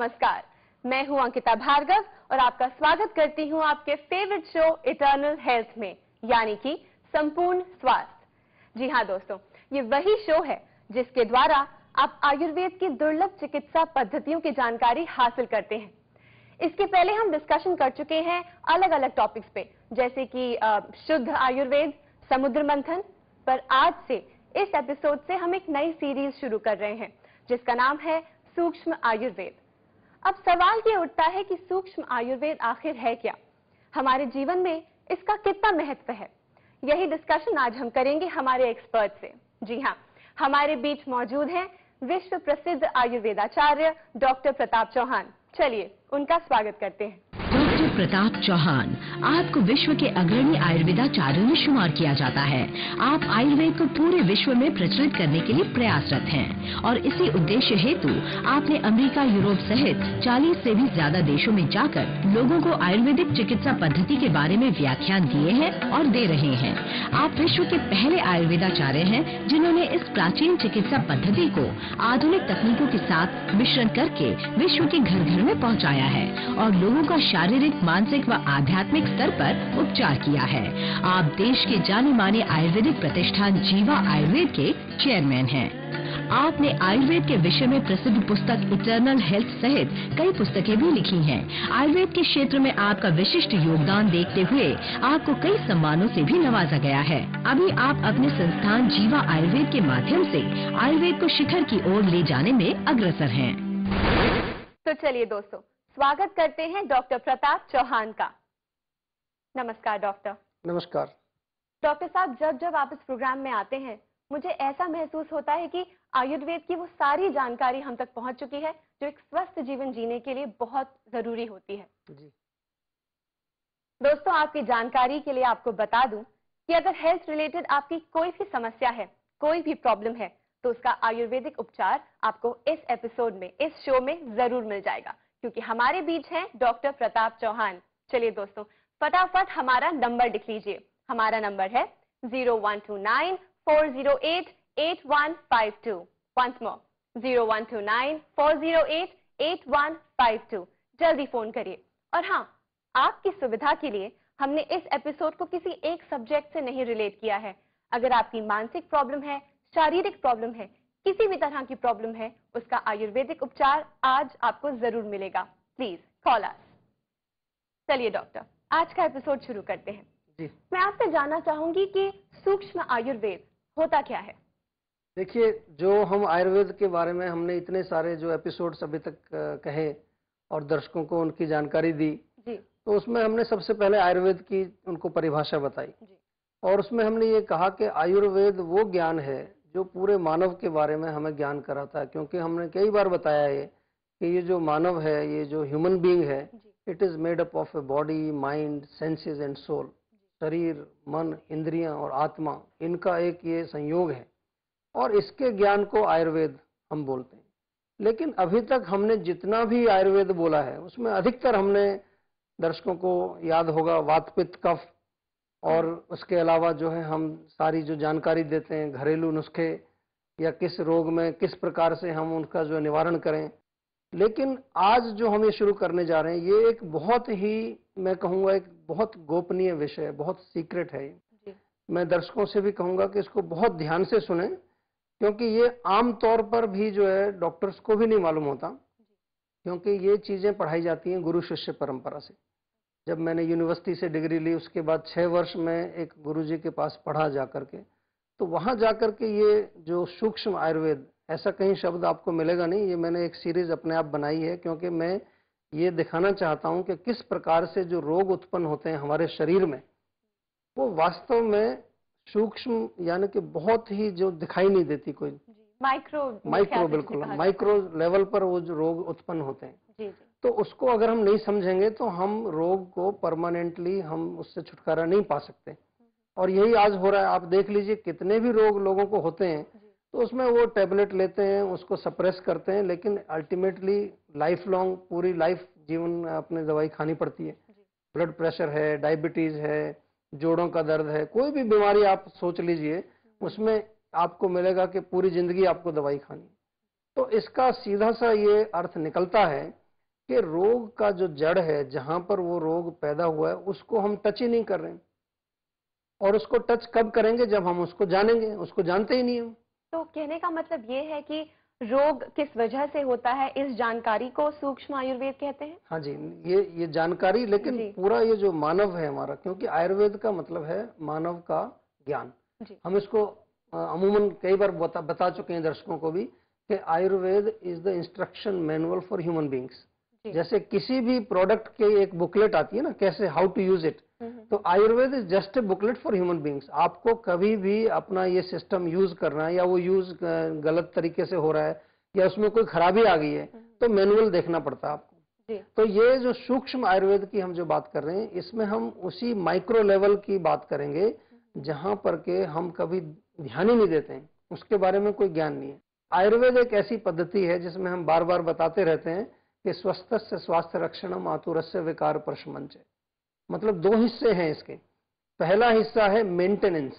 नमस्कार, मैं हूं अंकिता भार्गव और आपका स्वागत करती हूं आपके फेवरेट शो इटर्नल हेल्थ में, यानी कि संपूर्ण स्वास्थ्य। जी हां दोस्तों, ये वही शो है जिसके द्वारा आप आयुर्वेद की दुर्लभ चिकित्सा पद्धतियों की जानकारी हासिल करते हैं। इसके पहले हम डिस्कशन कर चुके हैं अलग अलग टॉपिक्स पे, जैसे कि शुद्ध आयुर्वेद, समुद्र मंथन। पर आज से इस एपिसोड से हम एक नई सीरीज शुरू कर रहे हैं जिसका नाम है सूक्ष्म आयुर्वेद। अब सवाल ये उठता है कि सूक्ष्म आयुर्वेद आखिर है क्या, हमारे जीवन में इसका कितना महत्व है। यही डिस्कशन आज हम करेंगे हमारे एक्सपर्ट से। जी हाँ, हमारे बीच मौजूद हैं विश्व प्रसिद्ध आयुर्वेदाचार्य डॉक्टर प्रताप चौहान। चलिए उनका स्वागत करते हैं। डॉक्टर प्रताप चौहान आपको विश्व के अग्रणी आयुर्वेदाचार्यों में शुमार किया जाता है। आप आयुर्वेद को पूरे विश्व में प्रचलित करने के लिए प्रयासरत हैं और इसी उद्देश्य हेतु आपने अमेरिका, यूरोप सहित 40 से भी ज्यादा देशों में जाकर लोगों को आयुर्वेदिक चिकित्सा पद्धति के बारे में व्याख्यान दिए हैं और दे रहे हैं। आप विश्व के पहले आयुर्वेदाचार्य हैं जिन्होंने इस प्राचीन चिकित्सा पद्धति को आधुनिक तकनीकों के साथ मिश्रण करके विश्व के घर घर में पहुँचाया है और लोगों का शारीरिक, मानसिक व आध्यात्मिक स्तर पर उपचार किया है। आप देश के जाने माने आयुर्वेदिक प्रतिष्ठान जीवा आयुर्वेद के चेयरमैन हैं। आपने आयुर्वेद के विषय में प्रसिद्ध पुस्तक इटर्नल हेल्थ सहित कई पुस्तकें भी लिखी हैं। आयुर्वेद के क्षेत्र में आपका विशिष्ट योगदान देखते हुए आपको कई सम्मानों से भी नवाजा गया है। अभी आप अपने संस्थान जीवा आयुर्वेद के माध्यम से आयुर्वेद को शिखर की ओर ले जाने में अग्रसर हैं। तो चलिए दोस्तों, स्वागत करते हैं डॉक्टर प्रताप चौहान का। नमस्कार डॉक्टर। नमस्कार डॉक्टर साहब, जब जब आप इस प्रोग्राम में आते हैं मुझे ऐसा महसूस होता है कि आयुर्वेद की वो सारी जानकारी हम तक पहुंच चुकी है जो एक स्वस्थ जीवन जीने के लिए बहुत जरूरी होती है। जी। दोस्तों, आपकी जानकारी के लिए आपको बता दूं कि अगर हेल्थ रिलेटेड आपकी कोई भी समस्या है, कोई भी प्रॉब्लम है, तो उसका आयुर्वेदिक उपचार आपको इस एपिसोड में, इस शो में जरूर मिल जाएगा, क्योंकि हमारे बीच हैं डॉक्टर प्रताप चौहान। चलिए दोस्तों, फटाफट हमारा नंबर लिख लीजिए। हमारा नंबर है 0129-408-8152। Once more, 0129-408-8152। जल्दी फोन करिए। और हाँ, आपकी सुविधा के लिए हमने इस एपिसोड को किसी एक सब्जेक्ट से नहीं रिलेट किया है। अगर आपकी मानसिक प्रॉब्लम है, शारीरिक प्रॉब्लम है, किसी भी तरह की प्रॉब्लम है, उसका आयुर्वेदिक उपचार आज आपको जरूर मिलेगा। प्लीज कॉल अस। चलिए डॉक्टर, आज का एपिसोड शुरू करते हैं। जी। मैं आपसे जानना चाहूंगी कि सूक्ष्म आयुर्वेद होता क्या है। देखिए, जो हम आयुर्वेद के बारे में हमने इतने सारे जो एपिसोड्स अभी तक कहे और दर्शकों को उनकी जानकारी दी जी। तो उसमें हमने सबसे पहले आयुर्वेद की उनको परिभाषा बताई जी। और उसमें हमने ये कहा कि आयुर्वेद वो ज्ञान है जो पूरे मानव के बारे में हमें ज्ञान कराता है। क्योंकि हमने कई बार बताया है कि ये जो मानव है, ये जो ह्यूमन बीइंग है, it is made up of a body, mind, senses and soul. शरीर, मन, इंद्रियां और आत्मा, इनका एक ये संयोग है और इसके ज्ञान को आयुर्वेद हम बोलते हैं। लेकिन अभी तक हमने जितना भी आयुर्वेद बोला है उसमें अधिकतर हमने, दर्शकों को याद होगा, वात, पित्त, कफ और उसके अलावा जो है हम सारी जो जानकारी देते हैं घरेलू नुस्खे या किस रोग में किस प्रकार से हम उनका जो निवारण करें। लेकिन आज जो हम ये शुरू करने जा रहे हैं ये एक बहुत ही, मैं कहूँगा, एक बहुत गोपनीय विषय है, बहुत सीक्रेट है। मैं दर्शकों से भी कहूँगा कि इसको बहुत ध्यान से सुने, क्योंकि ये आम तौर पर भी जो है डॉक्टर्स को भी नहीं मालूम होता, क्योंकि ये चीज़ें पढ़ाई जाती हैं गुरु शिष्य परंपरा से। जब मैंने यूनिवर्सिटी से डिग्री ली उसके बाद 6 वर्ष में एक गुरुजी के पास पढ़ा जाकर के, तो वहाँ जाकर के ये जो सूक्ष्म आयुर्वेद, ऐसा कहीं शब्द आपको मिलेगा नहीं। ये मैंने एक सीरीज अपने आप बनाई है क्योंकि मैं ये दिखाना चाहता हूँ कि किस प्रकार से जो रोग उत्पन्न होते हैं हमारे शरीर में वो वास्तव में सूक्ष्म, यानी कि बहुत ही जो दिखाई नहीं देती, कोई माइक्रो, बिल्कुल माइक्रो लेवल पर वो जो रोग उत्पन्न होते हैं। जी। तो उसको अगर हम नहीं समझेंगे तो हम रोग को परमानेंटली हम उससे छुटकारा नहीं पा सकते। और यही आज हो रहा है। आप देख लीजिए कितने भी रोग लोगों को होते हैं तो उसमें वो टैबलेट लेते हैं, उसको सप्रेस करते हैं, लेकिन अल्टीमेटली लाइफ लॉन्ग, पूरी लाइफ जीवन अपने दवाई खानी पड़ती है। ब्लड प्रेशर है, डायबिटीज है, जोड़ों का दर्द है, कोई भी बीमारी आप सोच लीजिए, उसमें आपको मिलेगा कि पूरी जिंदगी आपको दवाई खानी। तो इसका सीधा सा ये अर्थ निकलता है कि रोग का जो जड़ है, जहां पर वो रोग पैदा हुआ है, उसको हम टच ही नहीं कर रहे हैं। और उसको टच कब करेंगे? जब हम उसको जानेंगे। उसको जानते ही नहीं हम। तो कहने का मतलब ये है कि रोग किस वजह से होता है, इस जानकारी को सूक्ष्म आयुर्वेद कहते हैं। हाँ जी, ये जानकारी, लेकिन जी। पूरा ये जो मानव है हमारा, क्योंकि आयुर्वेद का मतलब है मानव का ज्ञान। जी। हम इसको अमूमन कई बार बता चुके हैं दर्शकों को भी कि Ayurveda is the instruction manual for human beings. जैसे किसी भी प्रोडक्ट की एक बुकलेट आती है ना, कैसे हाउ टू यूज इट, तो Ayurveda is just a booklet for human beings. आपको कभी भी अपना ये सिस्टम यूज करना है, या वो यूज गलत तरीके से हो रहा है, या उसमें कोई खराबी आ गई है, तो मैनुअल देखना पड़ता है आपको। तो ये जो सूक्ष्म आयुर्वेद की हम जो बात कर रहे हैं, इसमें हम उसी माइक्रो लेवल की बात करेंगे जहां पर के हम कभी ध्यान ही नहीं देते हैं, उसके बारे में कोई ज्ञान नहीं है। आयुर्वेद एक ऐसी पद्धति है जिसमें हम बार बार बताते रहते हैं कि स्वस्थस्य स्वास्थ्य रक्षणम आतुरस्य विकार प्रशमंच। मतलब दो हिस्से हैं इसके। पहला हिस्सा है मेंटेनेंस।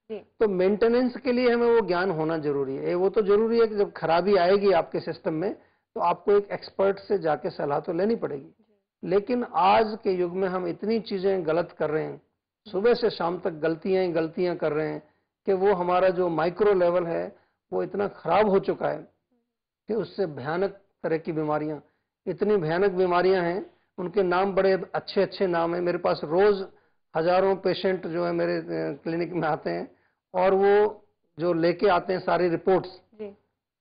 तो मेंटेनेंस के लिए हमें वो ज्ञान होना जरूरी है। वो तो जरूरी है कि जब खराबी आएगी आपके सिस्टम में, तो आपको एक एक्सपर्ट से जाके सलाह तो लेनी पड़ेगी। लेकिन आज के युग में हम इतनी चीजें गलत कर रहे हैं, सुबह से शाम तक गलतियां कर रहे हैं, कि वो हमारा जो माइक्रो लेवल है वो इतना खराब हो चुका है कि उससे भयानक तरह की बीमारियां, इतनी भयानक बीमारियां हैं, उनके नाम बड़े अच्छे अच्छे नाम है। मेरे पास रोज हजारों पेशेंट जो है मेरे क्लिनिक में आते हैं, और वो जो लेके आते हैं सारी रिपोर्ट्स,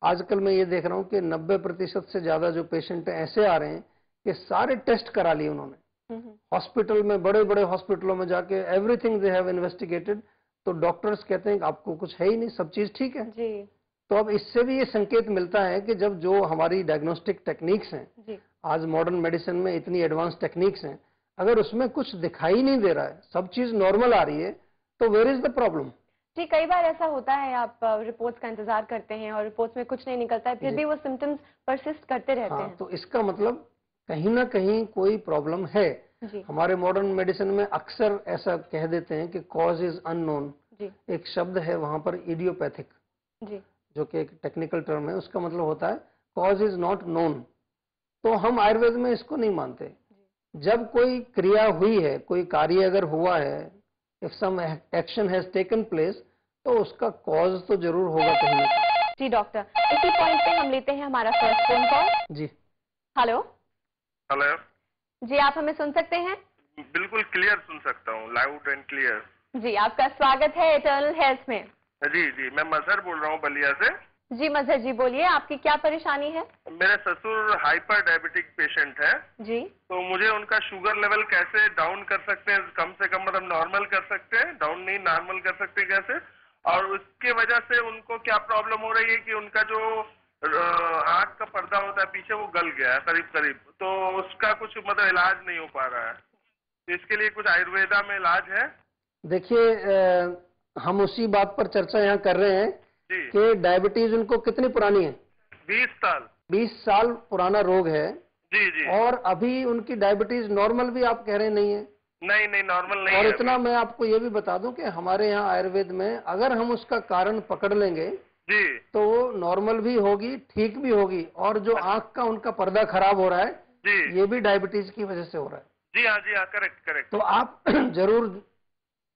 आजकल मैं ये देख रहा हूं कि 90% से ज्यादा जो पेशेंट ऐसे आ रहे हैं कि सारे टेस्ट करा लिए उन्होंने हॉस्पिटल में, बड़े बड़े हॉस्पिटलों में जाके, एवरीथिंग दे हैव इन्वेस्टिगेटेड, तो डॉक्टर्स कहते हैं कि आपको कुछ है ही नहीं, सब चीज ठीक है। तो अब इससे भी ये संकेत मिलता है कि जब जो हमारी डायग्नोस्टिक टेक्निक्स हैं, आज मॉडर्न मेडिसिन में इतनी एडवांस टेक्निक्स हैं, अगर उसमें कुछ दिखाई नहीं दे रहा है, सब चीज नॉर्मल आ रही है, तो वेयर इज द प्रॉब्लम? जी, कई बार ऐसा होता है, आप रिपोर्ट्स का इंतजार करते हैं और रिपोर्ट्स में कुछ नहीं निकलता है, फिर भी वो सिम्टम्स परसिस्ट करते रहते हैं। तो इसका मतलब कहीं ना कहीं कोई प्रॉब्लम है। हमारे मॉडर्न मेडिसिन में अक्सर ऐसा कह देते हैं कि कॉज इज अननोन। एक शब्द है वहां पर इडियोपैथिक, जो कि एक टेक्निकल टर्म है, उसका मतलब होता है कॉज इज नॉट नोन। तो हम आयुर्वेद में इसको नहीं मानते। जब कोई क्रिया हुई है, कोई कार्य अगर हुआ है, if some action has taken place, तो उसका कॉज तो जरूर होगा कहीं ना कहीं। जी डॉक्टर, इसी पॉइंट पे हम लेते हैं हमारा फर्स्ट फोन कॉल। जी हेलो। जी, आप हमें सुन सकते हैं? बिल्कुल क्लियर सुन सकता हूँ, लाउड एंड क्लियर। जी, आपका स्वागत है इटर्नल हेल्थ में। जी, मैं मजहर बोल रहा हूँ बलिया से। जी मजहर जी, बोलिए, आपकी क्या परेशानी है? मेरे ससुर हाइपर डायबिटिक पेशेंट है जी। तो मुझे उनका शुगर लेवल कैसे डाउन कर सकते हैं, कम से कम, मतलब नॉर्मल कर सकते हैं, डाउन नहीं नॉर्मल कर सकते कैसे, और उसके वजह से उनको क्या प्रॉब्लम हो रही है कि उनका जो आंख का पर्दा होता है पीछे, वो गल गया है करीब करीब, तो उसका कुछ मतलब इलाज नहीं हो पा रहा है। तो इसके लिए कुछ आयुर्वेदा में इलाज है? देखिए, हम उसी बात पर चर्चा यहाँ कर रहे हैं कि डायबिटीज उनको कितनी पुरानी है? 20 साल। 20 साल पुराना रोग है। जी। और अभी उनकी डायबिटीज नॉर्मल भी आप कह रहे नहीं है? नहीं, नॉर्मल नहीं और है। इतना मैं आपको ये भी बता दूं कि हमारे यहाँ आयुर्वेद में अगर हम उसका कारण पकड़ लेंगे जी, तो वो नॉर्मल भी होगी, ठीक भी होगी। और जो आंख का उनका पर्दा खराब हो रहा है जी, ये भी डायबिटीज की वजह से हो रहा है। जी हाँ, करेक्ट। तो आप जरूर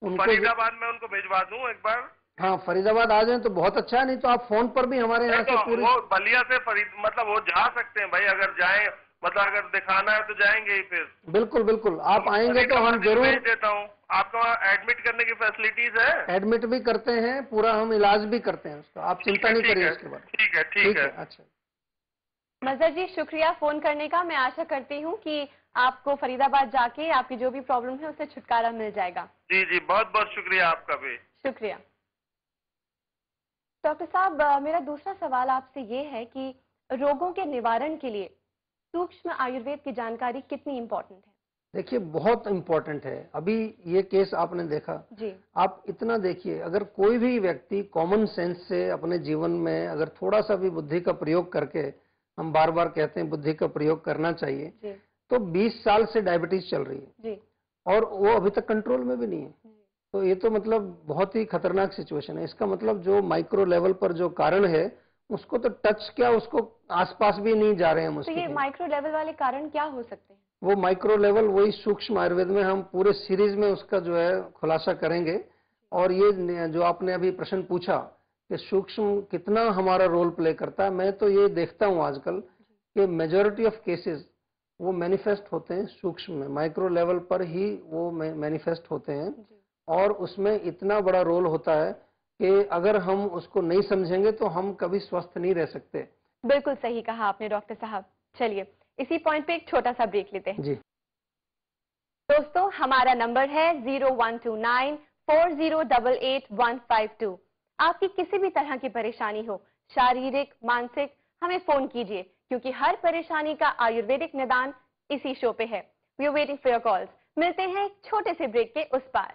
उनको, फरीदाबाद में उनको भिजवा दूं एक बार? हाँ, फरीदाबाद आ जाएं तो बहुत अच्छा है, नहीं तो आप फोन पर भी हमारे यहाँ से पूरी, वो बलिया से मतलब वो जा सकते हैं भाई, अगर जाए, मतलब अगर दिखाना है तो जाएंगे ही फिर। बिल्कुल, आप आएंगे तो हम जरूर भेज देता हूँ। आपका वहाँ एडमिट करने की फैसिलिटीज है? एडमिट भी करते हैं, पूरा हम इलाज भी करते हैं उसका, आप चिंता नहीं करिए इसके बारे में। ठीक है। अच्छा मजहर जी, शुक्रिया फोन करने का। मैं आशा करती हूँ कि आपको फरीदाबाद जाके आपकी जो भी प्रॉब्लम है उससे छुटकारा मिल जाएगा। जी, बहुत शुक्रिया आपका भी। शुक्रिया। डॉक्टर साहब, मेरा दूसरा सवाल आपसे ये है कि रोगों के निवारण के लिए सूक्ष्म आयुर्वेद की जानकारी कितनी इम्पोर्टेंट है? देखिए, बहुत इम्पोर्टेंट है। अभी ये केस आपने देखा जी। आप इतना देखिए, अगर कोई भी व्यक्ति कॉमन सेंस से अपने जीवन में अगर थोड़ा सा भी बुद्धि का प्रयोग करके, हम बार बार कहते हैं बुद्धि का प्रयोग करना चाहिए जी। तो 20 साल से डायबिटीज चल रही है जी। और वो अभी तक कंट्रोल में भी नहीं है। तो ये तो मतलब बहुत ही खतरनाक सिचुएशन है। इसका मतलब जो माइक्रो लेवल पर जो कारण है उसको तो टच क्या, उसको आसपास भी नहीं जा रहे हैं हम तो उसके। ये माइक्रो लेवल वाले कारण क्या हो सकते हैं? वो माइक्रो लेवल वही सूक्ष्म आयुर्वेद में हम पूरे सीरीज में उसका जो है खुलासा करेंगे। और ये जो आपने अभी प्रश्न पूछा कि सूक्ष्म कितना हमारा रोल प्ले करता है, मैं तो ये देखता हूँ आजकल कि मेजॉरिटी ऑफ केसेस वो मैनिफेस्ट होते हैं सूक्ष्म में, माइक्रो लेवल पर ही वो मैनिफेस्ट होते हैं। और उसमें इतना बड़ा रोल होता है कि अगर हम उसको नहीं समझेंगे तो हम कभी स्वस्थ नहीं रह सकते। बिल्कुल सही कहा आपने डॉक्टर साहब। चलिए इसी पॉइंट पे एक छोटा सा ब्रेक लेते हैं। जी दोस्तों, हमारा नंबर है 012940888152। आपकी किसी भी तरह की परेशानी हो, शारीरिक, मानसिक, हमें फोन कीजिए, क्योंकि हर परेशानी का आयुर्वेदिक निदान इसी शो पे है। We are waiting for your calls. मिलते हैं एक छोटे से ब्रेक के उस पार।